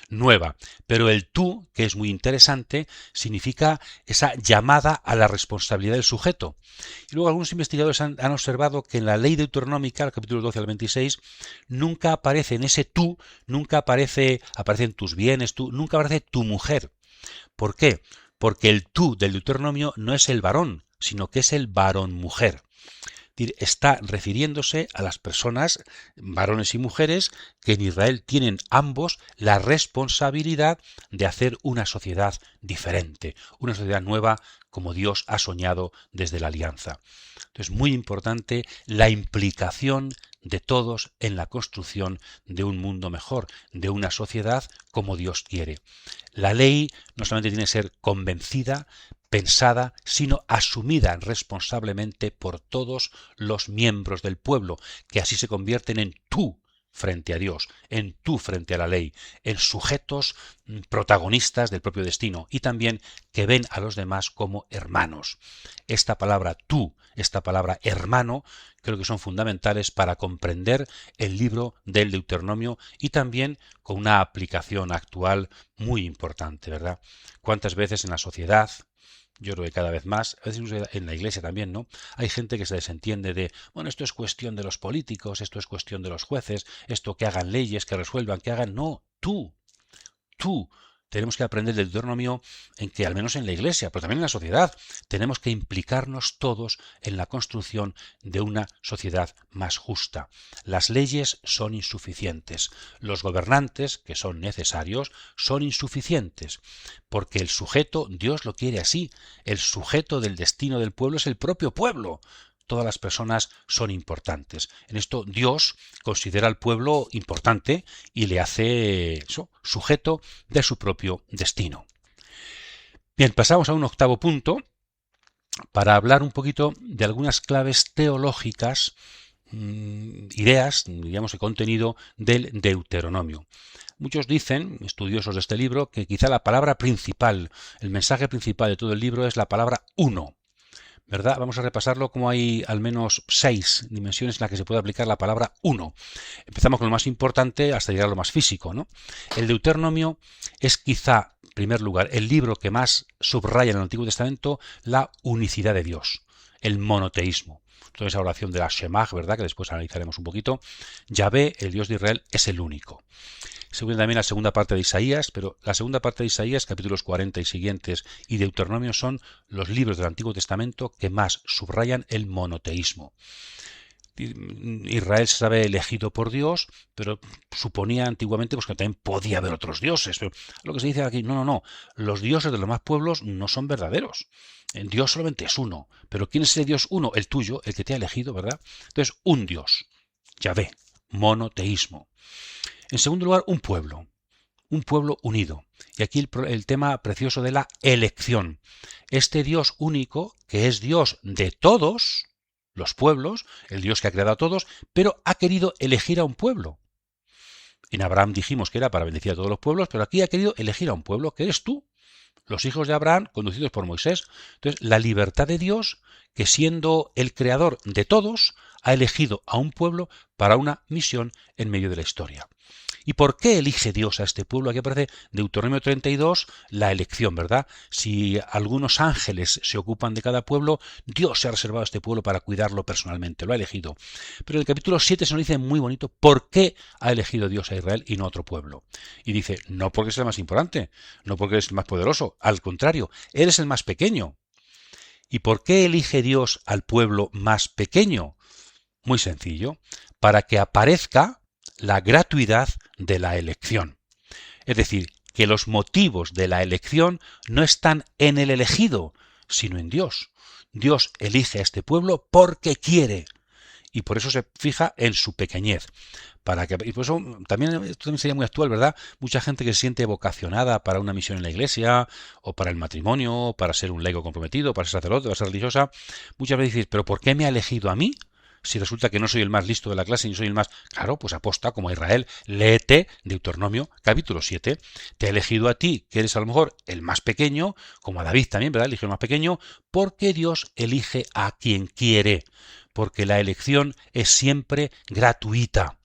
nueva, pero el tú, que es muy interesante, significa esa llamada a la responsabilidad del sujeto. Y luego algunos investigadores han observado que en la ley deuteronómica, el capítulo 12 al 26, nunca aparece en ese tú, nunca aparecen tus bienes, nunca aparece tu mujer. ¿Por qué? Porque el tú del Deuteronomio no es el varón, sino que es el varón-mujer. Está refiriéndose a las personas, varones y mujeres, que en Israel tienen ambos la responsabilidad de hacer una sociedad diferente, una sociedad nueva como Dios ha soñado desde la alianza. Entonces, muy importante la implicación de todos en la construcción de un mundo mejor, de una sociedad como Dios quiere. La ley no solamente tiene que ser convencida, pensada, sino asumida responsablemente por todos los miembros del pueblo, que así se convierten en tú frente a Dios, en tú frente a la ley, en sujetos protagonistas del propio destino y también que ven a los demás como hermanos. Esta palabra tú, esta palabra hermano, creo que son fundamentales para comprender el libro del Deuteronomio y también con una aplicación actual muy importante, ¿verdad? ¿Cuántas veces en la sociedad, yo creo que cada vez más, a veces en la iglesia también, ¿no? Hay gente que se desentiende de, bueno, esto es cuestión de los políticos, esto es cuestión de los jueces, esto que hagan leyes, que resuelvan, que hagan. No, tú, tenemos que aprender del Deuteronomio en que, al menos en la Iglesia, pero también en la sociedad, tenemos que implicarnos todos en la construcción de una sociedad más justa. Las leyes son insuficientes. Los gobernantes, que son necesarios, son insuficientes. Porque el sujeto, Dios lo quiere así. El sujeto del destino del pueblo es el propio pueblo. Todas las personas son importantes. En esto Dios considera al pueblo importante y le hace sujeto de su propio destino. Bien, pasamos a un octavo punto para hablar un poquito de algunas claves teológicas, ideas, digamos, de contenido del Deuteronomio. Muchos dicen, estudiosos de este libro, que quizá la palabra principal, el mensaje principal de todo el libro es la palabra uno. ¿Verdad? Vamos a repasarlo como hay al menos 6 dimensiones en las que se puede aplicar la palabra uno. Empezamos con lo más importante hasta llegar a lo más físico, ¿no? El Deuteronomio es quizá, en primer lugar, el libro que más subraya en el Antiguo Testamento la unicidad de Dios, el monoteísmo. Toda esa oración de la Shemaj, ¿verdad? Que después analizaremos un poquito. Yahvé, el Dios de Israel, es el único. Según también la segunda parte de Isaías, pero la segunda parte de Isaías, capítulos 40 y siguientes, y Deuteronomio son los libros del Antiguo Testamento que más subrayan el monoteísmo. Israel se sabe elegido por Dios, pero suponía antiguamente pues, que también podía haber otros dioses. Pero lo que se dice aquí, no, los dioses de los demás pueblos no son verdaderos. Dios solamente es uno. Pero ¿quién es ese Dios uno? El tuyo, el que te ha elegido, ¿verdad? Entonces, un Dios, Yahvé, monoteísmo. En segundo lugar, un pueblo unido. Y aquí el tema precioso de la elección. Este Dios único, que es Dios de todos los pueblos, el Dios que ha creado a todos, pero ha querido elegir a un pueblo. En Abraham dijimos que era para bendecir a todos los pueblos, pero aquí ha querido elegir a un pueblo, que eres tú, los hijos de Abraham, conducidos por Moisés. Entonces, la libertad de Dios, que siendo el creador de todos, ha elegido a un pueblo para una misión en medio de la historia. ¿Y por qué elige Dios a este pueblo? Aquí aparece Deuteronomio 32, la elección, ¿verdad? Si algunos ángeles se ocupan de cada pueblo, Dios se ha reservado a este pueblo para cuidarlo personalmente, lo ha elegido. Pero en el capítulo 7 se nos dice muy bonito por qué ha elegido Dios a Israel y no a otro pueblo. Y dice, no porque es el más importante, no porque es el más poderoso, al contrario, eres el más pequeño. ¿Y por qué elige Dios al pueblo más pequeño? Muy sencillo, para que aparezca la gratuidad de la elección. Es decir, que los motivos de la elección no están en el elegido, sino en Dios. Dios elige a este pueblo porque quiere. Y por eso se fija en su pequeñez. Y por eso esto también sería muy actual, ¿verdad? Mucha gente que se siente vocacionada para una misión en la iglesia, o para el matrimonio, o para ser un laico comprometido, para ser sacerdote, para ser religiosa, muchas veces dices, ¿pero por qué me ha elegido a mí? Si resulta que no soy el más listo de la clase ni soy el más... Claro, pues aposta como a Israel. Léete Deuteronomio capítulo 7. Te he elegido a ti, que eres a lo mejor el más pequeño, como a David también, ¿verdad? Eligió el más pequeño, porque Dios elige a quien quiere. Porque la elección es siempre gratuita.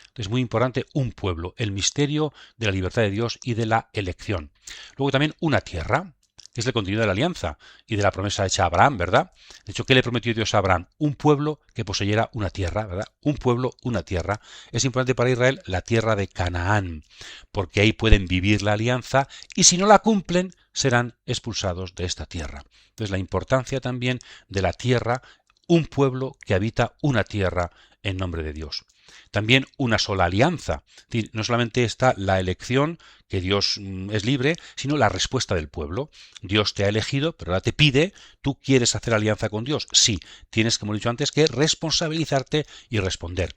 Entonces, muy importante, un pueblo, el misterio de la libertad de Dios y de la elección. Luego también una tierra, que es el contenido de la alianza y de la promesa hecha a Abraham, ¿verdad? De hecho, ¿qué le prometió Dios a Abraham? Un pueblo que poseyera una tierra, ¿verdad? Un pueblo, una tierra. Es importante para Israel la tierra de Canaán, porque ahí pueden vivir la alianza y si no la cumplen, serán expulsados de esta tierra. Entonces, la importancia también de la tierra, un pueblo que habita una tierra en nombre de Dios. También una sola alianza. Es decir, no solamente está la elección, que Dios es libre, sino la respuesta del pueblo. Dios te ha elegido, pero ahora te pide, ¿tú quieres hacer alianza con Dios? Sí, tienes, como he dicho antes, que responsabilizarte y responder.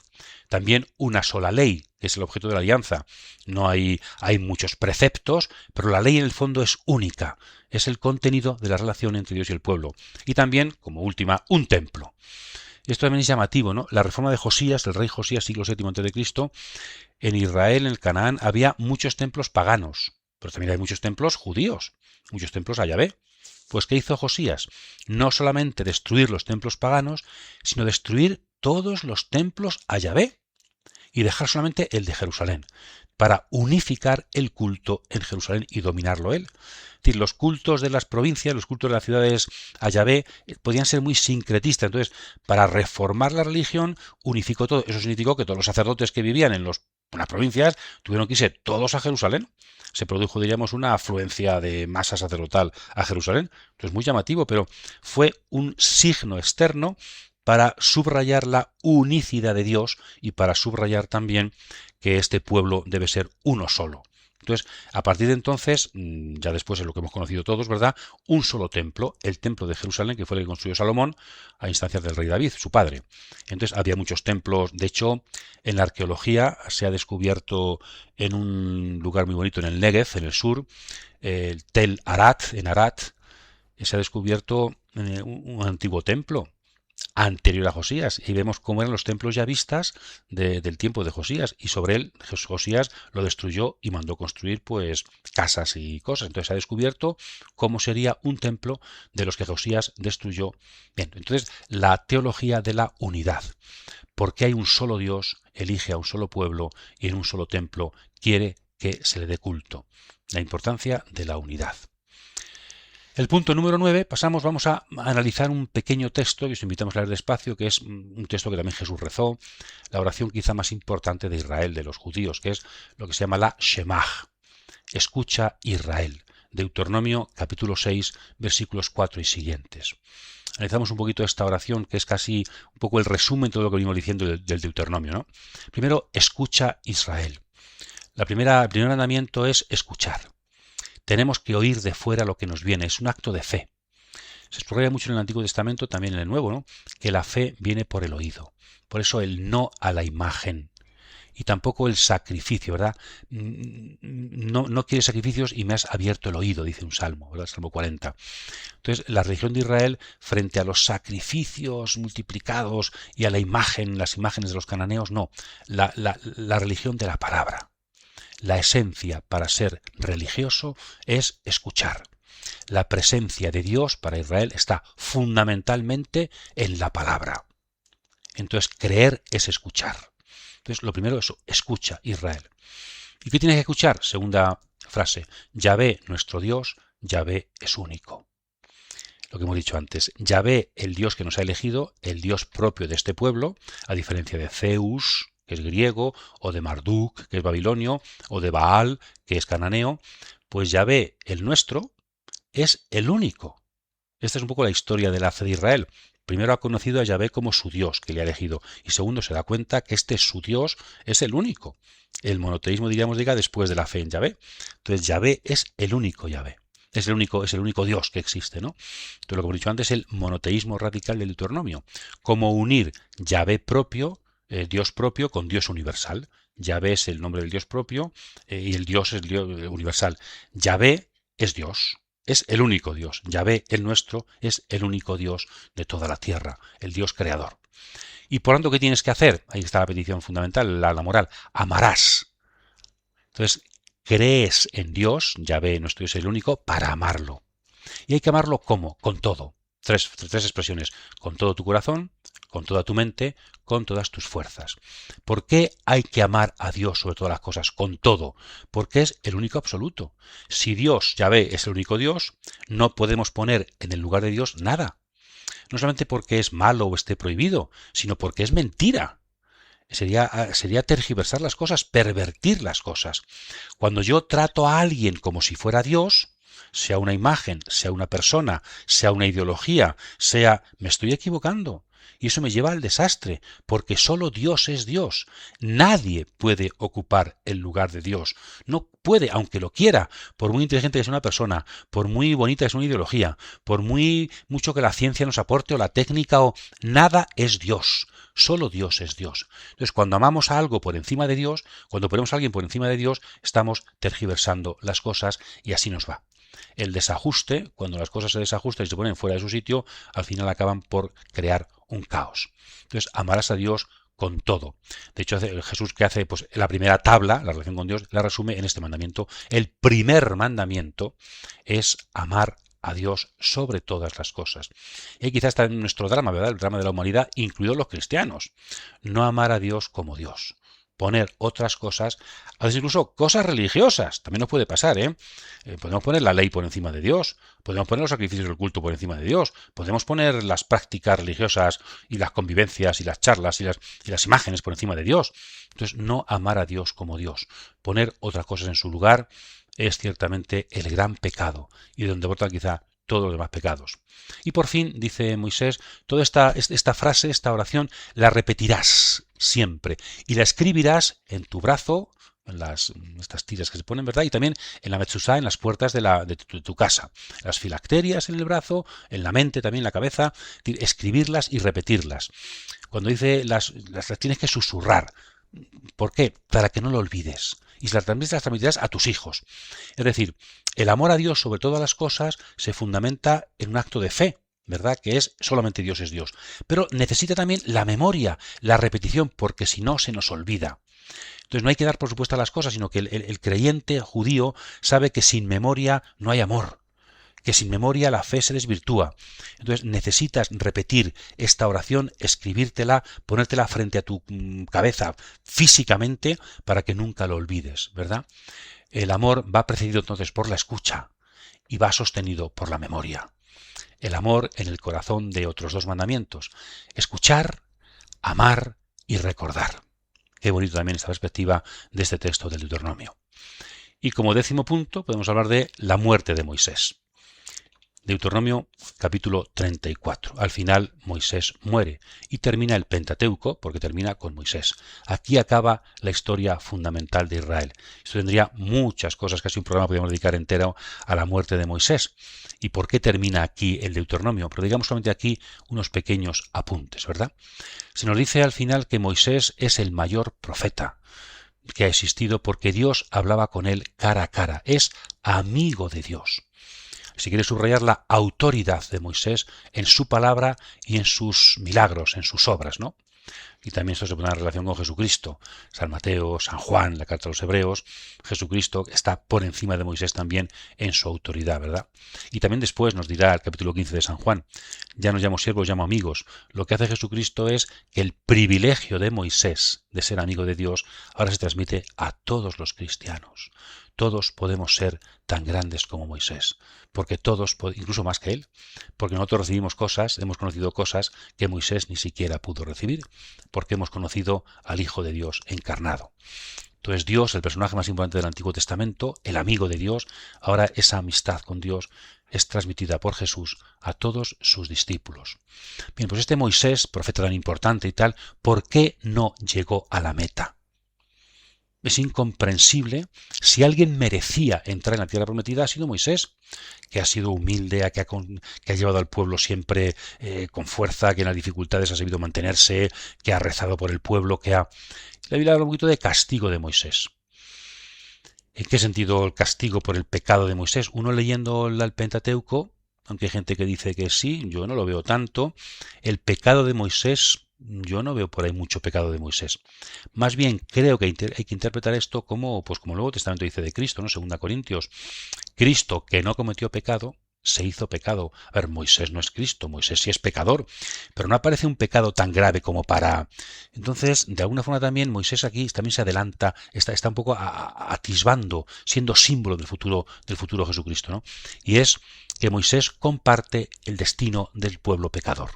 También una sola ley, que es el objeto de la alianza. No hay muchos preceptos, pero la ley en el fondo es única. Es el contenido de la relación entre Dios y el pueblo. Y también, como última, un templo. Esto también es llamativo, ¿no? La reforma de Josías, el rey Josías, siglo VII a.C., en Israel, en el Canaán, había muchos templos paganos, pero también hay muchos templos judíos, muchos templos a Yahvé. Pues ¿qué hizo Josías? No solamente destruir los templos paganos, sino destruir todos los templos a Yahvé y dejar solamente el de Jerusalén, para unificar el culto en Jerusalén y dominarlo él. Es decir, los cultos de las provincias, los cultos de las ciudades a Yahvé podían ser muy sincretistas. Entonces, para reformar la religión, unificó todo. Eso significó que todos los sacerdotes que vivían en los unas provincias, tuvieron que irse todos a Jerusalén. Se produjo, diríamos, una afluencia de masa sacerdotal a Jerusalén. Entonces, muy llamativo, pero fue un signo externo para subrayar la unicidad de Dios y para subrayar también que este pueblo debe ser uno solo. Entonces, a partir de entonces, ya después es lo que hemos conocido todos, ¿verdad? Un solo templo, el templo de Jerusalén, que fue el que construyó Salomón a instancias del rey David, su padre. Entonces, había muchos templos. De hecho, en la arqueología se ha descubierto en un lugar muy bonito en el Negev, en el sur, el Tel Arat, en Arat, se ha descubierto un antiguo templo anterior a Josías, y vemos cómo eran los templos ya vistas del tiempo de Josías, y sobre él Josías lo destruyó y mandó construir pues casas y cosas. Entonces se ha descubierto cómo sería un templo de los que Josías destruyó. Bien, entonces la teología de la unidad, porque hay un solo Dios, elige a un solo pueblo y en un solo templo quiere que se le dé culto. La importancia de la unidad. El punto número 9, vamos a analizar un pequeño texto que os invitamos a leer despacio, que es un texto que también Jesús rezó, la oración quizá más importante de Israel, de los judíos, que es lo que se llama la Shemaj. Escucha Israel. Deuteronomio capítulo 6, versículos 4 y siguientes. Analizamos un poquito esta oración, que es casi un poco el resumen de todo lo que venimos diciendo del Deuteronomio, ¿no? Primero, escucha Israel. El primer mandamiento es escuchar. Tenemos que oír de fuera lo que nos viene, es un acto de fe. Se subraya mucho en el Antiguo Testamento, también en el Nuevo, ¿no? Que la fe viene por el oído. Por eso el no a la imagen. Y tampoco el sacrificio, ¿verdad? No quieres sacrificios y me has abierto el oído, dice un salmo, ¿verdad? Salmo 40. Entonces, la religión de Israel, frente a los sacrificios multiplicados y a la imagen, las imágenes de los cananeos, no. La religión de la palabra. La esencia para ser religioso es escuchar. La presencia de Dios para Israel está fundamentalmente en la palabra. Entonces, creer es escuchar. Entonces, lo primero es escucha Israel. ¿Y qué tienes que escuchar? Segunda frase. Yahvé, nuestro Dios, Yahvé es único. Lo que hemos dicho antes. Yahvé, el Dios que nos ha elegido, el Dios propio de este pueblo, a diferencia de Zeus, que es griego, o de Marduk, que es babilonio, o de Baal, que es cananeo, pues Yahvé, el nuestro, es el único. Esta es un poco la historia de la fe de Israel. Primero ha conocido a Yahvé como su Dios, que le ha elegido, y segundo se da cuenta que este su Dios es el único. El monoteísmo, diríamos, llega después de la fe en Yahvé. Entonces Yahvé es el único Yahvé. Es el único Dios que existe, ¿no? Entonces lo que hemos dicho antes es el monoteísmo radical del Deuteronomio. Como unir Yahvé propio, Dios propio con Dios universal. Yahvé es el nombre del Dios propio y el Dios es el Dios universal. Yahvé es Dios, es el único Dios. Yahvé, el nuestro, es el único Dios de toda la tierra, el Dios creador. Y por tanto, ¿qué tienes que hacer? Ahí está la petición fundamental, la moral. Amarás. Entonces, crees en Dios, Yahvé, nuestro Dios es el único, para amarlo. Y hay que amarlo ¿cómo? Con todo. Tres expresiones. Con todo tu corazón, con toda tu mente, con todas tus fuerzas. ¿Por qué hay que amar a Dios sobre todas las cosas? Con todo. Porque es el único absoluto. Si Dios, Yahvé, es el único Dios, no podemos poner en el lugar de Dios nada. No solamente porque es malo o esté prohibido, sino porque es mentira. Sería tergiversar las cosas, pervertir las cosas. Cuando yo trato a alguien como si fuera Dios, sea una imagen, sea una persona, sea una ideología, me estoy equivocando. Y eso me lleva al desastre, porque solo Dios es Dios. Nadie puede ocupar el lugar de Dios. No puede, aunque lo quiera, por muy inteligente que sea una persona, por muy bonita que sea una ideología, por mucho que la ciencia nos aporte o la técnica nada es Dios. Solo Dios es Dios. Entonces, cuando amamos a algo por encima de Dios, cuando ponemos a alguien por encima de Dios, estamos tergiversando las cosas y así nos va. El desajuste, cuando las cosas se desajustan y se ponen fuera de su sitio, al final acaban por crear un caos. Entonces, amarás a Dios con todo. De hecho, Jesús, que hace pues la primera tabla, la relación con Dios, la resume en este mandamiento. El primer mandamiento es amar a Dios sobre todas las cosas. Y ahí quizás está en nuestro drama, ¿verdad? El drama de la humanidad, incluidos los cristianos. No amar a Dios como Dios. poner otras cosas, a veces incluso cosas religiosas, también nos puede pasar, ¿eh? Podemos poner la ley por encima de Dios, podemos poner los sacrificios del culto por encima de Dios, podemos poner las prácticas religiosas y las convivencias y las charlas y las imágenes por encima de Dios. Entonces, no amar a Dios como Dios, poner otras cosas en su lugar es ciertamente el gran pecado y de donde brotan quizá todos los demás pecados. Y por fin, dice Moisés, toda esta frase, esta oración, la repetirás siempre y la escribirás en tu brazo, en estas tiras que se ponen, ¿verdad? Y también en la mezuzá, en las puertas de tu casa. Las filacterias en el brazo, en la mente, también en la cabeza, escribirlas y repetirlas. Cuando dice las tienes que susurrar. ¿Por qué? Para que no lo olvides. Y también las transmitirás a tus hijos. Es decir, el amor a Dios sobre todas las cosas se fundamenta en un acto de fe, ¿verdad? Que es solamente Dios es Dios. Pero necesita también la memoria, la repetición, porque si no se nos olvida. Entonces no hay que dar por supuesto las cosas, sino que el creyente judío sabe que sin memoria no hay amor, que sin memoria la fe se desvirtúa. Entonces necesitas repetir esta oración, escribírtela, ponértela frente a tu cabeza físicamente para que nunca lo olvides, ¿verdad? El amor va precedido entonces por la escucha y va sostenido por la memoria. El amor en el corazón de otros dos mandamientos: escuchar, amar y recordar. Qué bonito también esta perspectiva de este texto del Deuteronomio. Y como 10º punto podemos hablar de la muerte de Moisés. Deuteronomio capítulo 34. Al final Moisés muere y termina el Pentateuco porque termina con Moisés. Aquí acaba la historia fundamental de Israel. Esto tendría muchas cosas, casi un programa podríamos dedicar entero a la muerte de Moisés. ¿Y por qué termina aquí el Deuteronomio? Pero digamos solamente aquí unos pequeños apuntes, ¿verdad? Se nos dice al final que Moisés es el mayor profeta que ha existido porque Dios hablaba con él cara a cara. Es amigo de Dios. Si quiere subrayar la autoridad de Moisés en su palabra y en sus milagros, en sus obras, ¿no? Y también esto se pone en relación con Jesucristo. San Mateo, San Juan, la carta a los Hebreos, Jesucristo está por encima de Moisés también en su autoridad, ¿verdad? Y también después nos dirá el capítulo 15 de San Juan: ya no llamo siervos, llamo amigos. Lo que hace Jesucristo es que el privilegio de Moisés de ser amigo de Dios ahora se transmite a todos los cristianos. Todos podemos ser tan grandes como Moisés, porque todos, incluso más que él, porque nosotros recibimos cosas, hemos conocido cosas que Moisés ni siquiera pudo recibir, porque hemos conocido al Hijo de Dios encarnado. Entonces Dios, el personaje más importante del Antiguo Testamento, el amigo de Dios, ahora esa amistad con Dios es transmitida por Jesús a todos sus discípulos. Bien, pues este Moisés, profeta tan importante y tal, ¿por qué no llegó a la meta? Es incomprensible. Si alguien merecía entrar en la tierra prometida ha sido Moisés, que ha sido humilde, que ha llevado al pueblo siempre con fuerza, que en las dificultades ha sabido mantenerse, que ha rezado por el pueblo, La Biblia habla un poquito de castigo de Moisés. ¿En qué sentido el castigo por el pecado de Moisés? Uno leyendo el Pentateuco, aunque hay gente que dice que sí, yo no lo veo tanto, el pecado de Moisés, yo no veo por ahí mucho pecado de Moisés. Más bien creo que hay que interpretar esto como el Nuevo Testamento dice de Cristo, ¿no? 2 Corintios. Cristo, que no cometió pecado, se hizo pecado. A ver, Moisés no es Cristo, Moisés sí es pecador, pero no aparece un pecado tan grave como para... Entonces, de alguna forma también Moisés aquí también se adelanta, está un poco atisbando, siendo símbolo del futuro Jesucristo, ¿no? Y es que Moisés comparte el destino del pueblo pecador.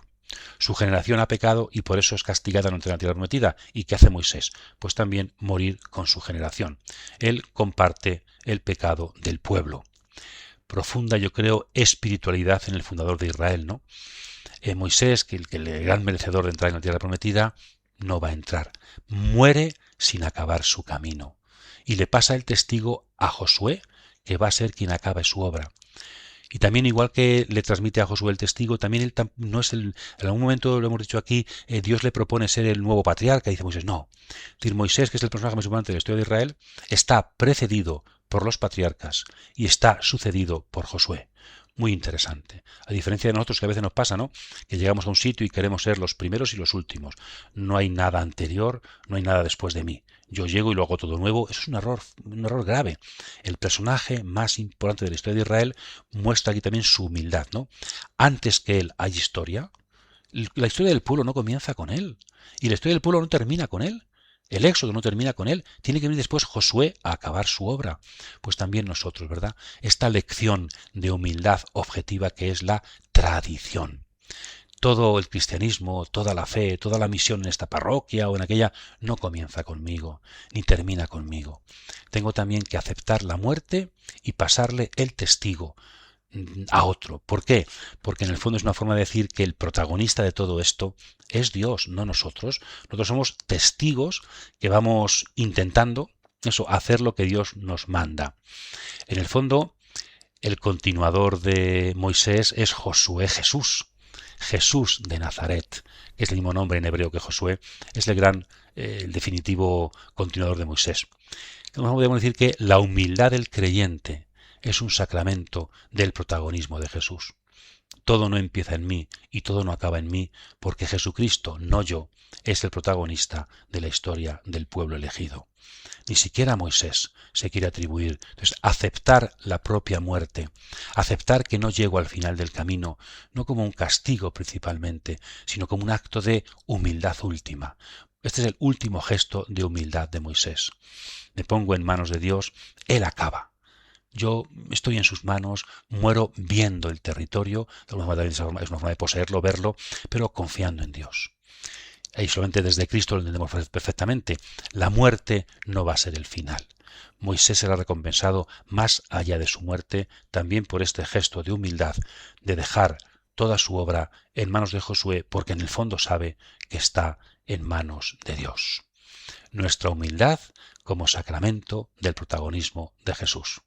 Su generación ha pecado y por eso es castigada ante la tierra prometida. ¿Y qué hace Moisés? Pues también morir con su generación. Él comparte el pecado del pueblo. Profunda, yo creo, espiritualidad en el fundador de Israel, ¿no? Moisés, que el gran merecedor de entrar en la tierra prometida, no va a entrar. Muere sin acabar su camino. Y le pasa el testigo a Josué, que va a ser quien acabe su obra. Y también, igual que le transmite a Josué el testigo, también él no es en algún momento lo hemos dicho aquí, Dios le propone ser el nuevo patriarca, y dice Moisés, no. Es decir, Moisés, que es el personaje más importante de la historia de Israel, está precedido por los patriarcas y está sucedido por Josué. Muy interesante. A diferencia de nosotros, que a veces nos pasa, ¿no? Que llegamos a un sitio y queremos ser los primeros y los últimos. No hay nada anterior, no hay nada después de mí. Yo llego y lo hago todo nuevo. Eso es un error grave. El personaje más importante de la historia de Israel muestra aquí también su humildad, ¿no? Antes que él hay historia. La historia del pueblo no comienza con él. Y la historia del pueblo no termina con él. El Éxodo no termina con él, tiene que venir después Josué a acabar su obra. Pues también nosotros, ¿verdad? Esta lección de humildad objetiva que es la tradición. Todo el cristianismo, toda la fe, toda la misión en esta parroquia o en aquella no comienza conmigo, ni termina conmigo. Tengo también que aceptar la muerte y pasarle el testigo a otro. ¿Por qué? Porque en el fondo es una forma de decir que el protagonista de todo esto es Dios, no nosotros. Nosotros somos testigos que vamos intentando hacer lo que Dios nos manda. En el fondo, el continuador de Moisés es Josué, Jesús de Nazaret, que es el mismo nombre en hebreo que Josué, es el definitivo continuador de Moisés. Podemos decir que la humildad del creyente es un sacramento del protagonismo de Jesús. Todo no empieza en mí y todo no acaba en mí, porque Jesucristo, no yo, es el protagonista de la historia del pueblo elegido. Ni siquiera Moisés se quiere atribuir. Entonces, aceptar la propia muerte, aceptar que no llego al final del camino, no como un castigo principalmente, sino como un acto de humildad última. Este es el último gesto de humildad de Moisés. Me pongo en manos de Dios, Él acaba. Yo estoy en sus manos, muero viendo el territorio, de alguna manera es una forma de poseerlo, verlo, pero confiando en Dios. Y solamente desde Cristo lo entendemos perfectamente. La muerte no va a ser el final. Moisés será recompensado más allá de su muerte, también por este gesto de humildad, de dejar toda su obra en manos de Josué, porque en el fondo sabe que está en manos de Dios. Nuestra humildad como sacramento del protagonismo de Jesús.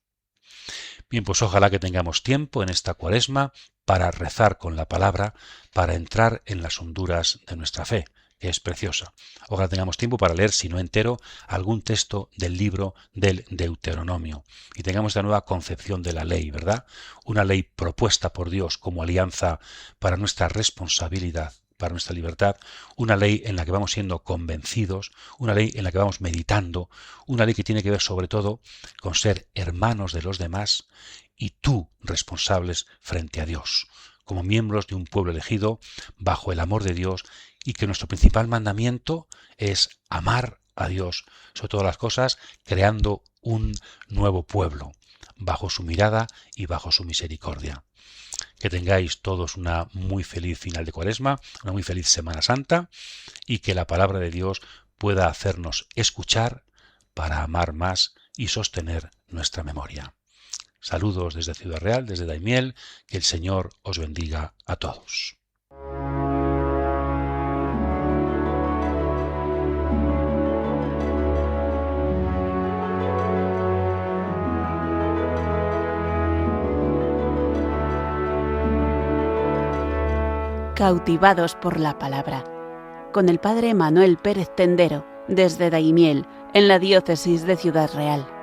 Bien, pues ojalá que tengamos tiempo en esta Cuaresma para rezar con la palabra, para entrar en las honduras de nuestra fe, que es preciosa. Ojalá tengamos tiempo para leer, si no entero, algún texto del libro del Deuteronomio y tengamos esta nueva concepción de la ley, ¿verdad? Una ley propuesta por Dios como alianza para nuestra responsabilidad, para nuestra libertad, una ley en la que vamos siendo convencidos, una ley en la que vamos meditando, una ley que tiene que ver sobre todo con ser hermanos de los demás y tú responsables frente a Dios, como miembros de un pueblo elegido bajo el amor de Dios, y que nuestro principal mandamiento es amar a Dios sobre todas las cosas, creando un nuevo pueblo bajo su mirada y bajo su misericordia. Que tengáis todos una muy feliz final de Cuaresma, una muy feliz Semana Santa y que la palabra de Dios pueda hacernos escuchar para amar más y sostener nuestra memoria. Saludos desde Ciudad Real, desde Daimiel, que el Señor os bendiga a todos. Cautivados por la palabra, con el padre Manuel Pérez Tendero, desde Daimiel, en la diócesis de Ciudad Real.